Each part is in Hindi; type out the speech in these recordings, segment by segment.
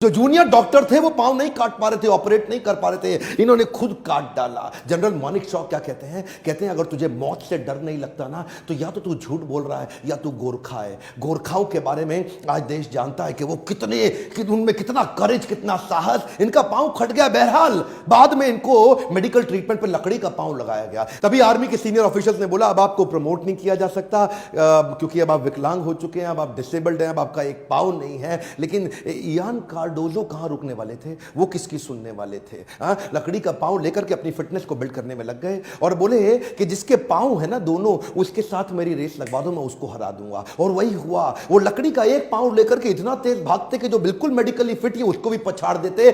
जो जूनियर डॉक्टर थे वो पांव नहीं काट पा रहे थे, ऑपरेट नहीं कर पा रहे थे, इन्होंने खुद काट डाला। जनरल मानिक शॉ क्या कहते हैं? कहते हैं अगर तुझे मौत से डर नहीं लगता ना तो या तो तू झूठ बोल रहा है या तू गोरखा है। गोरखाओं के बारे में आज देश जानता है कि वो उनमें कितना करेज, कितना साहस। इनका पांव खट गया, बहरहाल बाद में इनको मेडिकल ट्रीटमेंट पर लकड़ी का पांव लगाया गया। तभी आर्मी के सीनियर ऑफिसर्स ने बोला अब आपको प्रमोट नहीं किया जा सकता क्योंकि अब आप विकलांग हो चुके हैं, अब आप डिसेबल्ड हैं, अब आपका एक पांव नहीं है। लेकिन इयान कार्डोजो कहां रुकने वाले थे, वो किसकी सुनने वाले थे? लकड़ी का पांव लेकर के अपनी फिटनेस को बिल्ड करने में लग गए और बोले कि जिसके पांव है ना दोनों, उसके साथ मेरी रेस लगवा दो, मैं उसको हरा दूंगा। और वही हुआ। वो लकड़ी का एक पांव लेकर के इतना तेज भागते कि जो बिल्कुल मेडिकली फिट है उसको भी पछाड़ देते।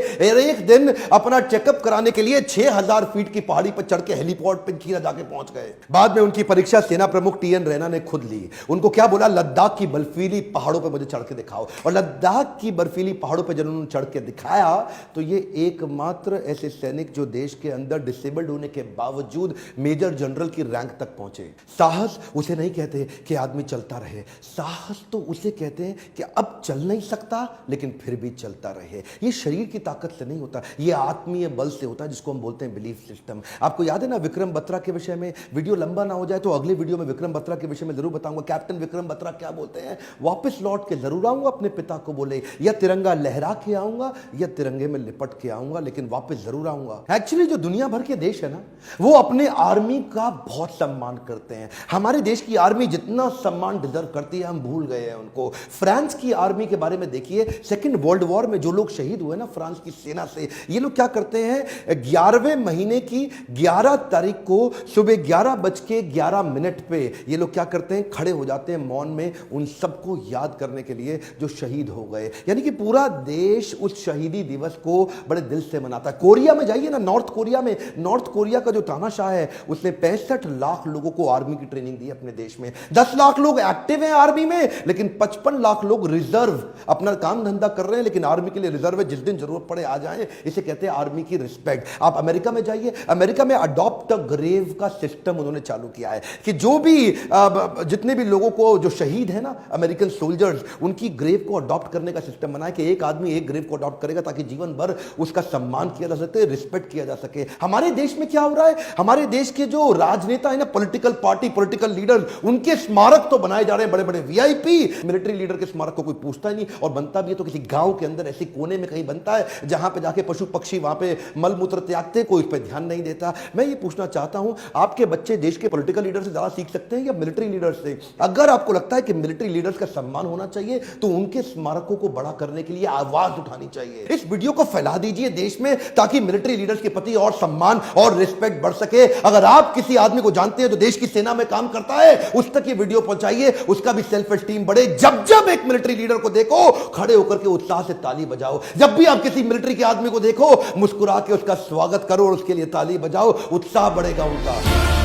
एक दिन अपना चेकअप कराने के लिए 6000 फीट की पहाड़ी पर चढ़ के हेलीपोर्ट पे चीना जाके पहुंच गए। बाद में उनकी परीक्षा सेना प्रमुख टीएन रैना ने खुद ली। उनको क्या बोला? लद्दाख की बर्फीली पहाड़ों पर मुझे चढ़ के दिखाओ। और लद्दाख की बर्फीली पहाड़ों पर जब उन्होंने चढ़ के दिखाया तो ये एकमात्र ऐसे सैनिक जो देश के अंदर डिसेबल्ड होने के बावजूद मेजर जनरल की रैंक तक पहुंचे। साहस उसे नहीं कहते कि आदमी चलता रहे, साहस तो उसे कहते हैं कि अब चल नहीं सकता लेकिन फिर भी चलता रहे। ये शरीर की ताकत से नहीं होता, ये आत्मीय बल से होता है, जिसको हम बोलते हैं बिलीफ सिस्टम। आपको याद है ना विक्रम बत्रा के विषय में? वीडियो लंबा ना हो जाए तो अगले वीडियो में विक्रम बत्रा के विषय में जरूर बताऊंगा। कैप्टन विक्रम बत्रा क्या बोलते हैं? वापस लौट के जरूर आऊंगा अपने पिता को बोले, या तिरंगा लहरा के आऊंगा या तिरंगे में लिपट के आऊंगा, लेकिन वापस जरूर आऊंगा। एक्चुअली जो दुनिया भर के देश है ना वो अपने आर्मी का बहुत सम्मान करते हैं। हमारे देश की आर्मी जितना सम्मान डिजर्व करती है हम भूल गए हैं उनको। फ्रांस की आर्मी के बारे में देखिए, सेकेंड वर्ल्ड वॉर में जो लोग शहीद हुए ना फ्रांस की सेना से, ये लोग क्या करते हैं? 11वें महीने की 11 तारीख को सुबह 11:11 पे ये लोग क्या करते हैं? खड़े हो जाते हैं मौन में उन सबको याद करने के लिए जो शहीद हो गए। यानी कि पूरा देश उस शहीदी दिवस को बड़े दिल से मनाता है। कोरिया में जाइए ना, नॉर्थ कोरिया में, नॉर्थ कोरिया का जो तानाशाह है उसने 65 लाख लोगों को आर्मी की ट्रेनिंग दी अपने देश में। 10 लाख लोग एक्टिव हैं आर्मी में, लेकिन 55 लाख लोग रिजर्व, अपना काम धंधा कर रहे हैं लेकिन आर्मी के लिए रिजर्व है, जिस दिन जरूरत पड़े आ जाएं। इसे कहते हैं आर्मी की रिस्पेक्ट। आप अमेरिका में जाइए, अमेरिका में अडॉप्ट अ ग्रेव का सिस्टम उन्होंने चालू किया है कि जो भी जितने भी लोगों को जो शहीद है ना अमेरिकन सोल्जर्स, उनकी ग्रेव को अडॉप्ट करने का सिस्टम बनाया कि एक आदमी एक ग्रेव को अडॉप्ट करेगा ताकि जीवन भर उसका सम्मान किया जा सके, रिस्पेक्ट किया जा सके। हमारे देश में क्या हो रहा है? हमारे देश के जो राजनेता है ना, पॉलिटिकल पार्टी, पॉलिटिकल लीडर, उनके स्मारक तो बनाए जा रहे हैं बड़े बड़े वीआईपी। मिलिट्री लीडर के स्मारक को कोई पूछता ही नहीं, और बनता भी है तो किसी गांव के अंदर ऐसे कोने में कहीं बनता है जहां पे जाके पशु पक्षी वहां पे मल मूत्र त्यागते, कोई इस पर ध्यान नहीं देता। मैं ये पूछना चाहता हूं, आपके बच्चे देश के पॉलिटिकल लीडर से ज्यादा सीख सकते हैं या मिलिट्री लीडर से? अगर आपको लगता है कि मिलिट्री लीडर्स का सम्मान होना चाहिए तो उनके स्मारकों को बड़ा करने के लिए आवाज उठानी चाहिए। इस वीडियो को फैला दीजिए देश में ताकि मिलिट्री लीडर्स के प्रति और सम्मान और रिस्पेक्ट बढ़ सके। अगर आप किसी आदमी को जानते हैं जो देश की सेना में काम करता है, उस तक ये वीडियो पहुंचाइए, उसका भी सेल्फ एस्टीम बढ़े। जब जब एक मिलिट्री लीडर को देखो खड़े होकर के उत्साह से ताली बजाओ। जब भी आप किसी मिलिट्री के आदमी को देखो मुस्कुरा के उसका स्वागत करो और उसके लिए ताली बजाओ, उत्साह बढ़ेगा उनका।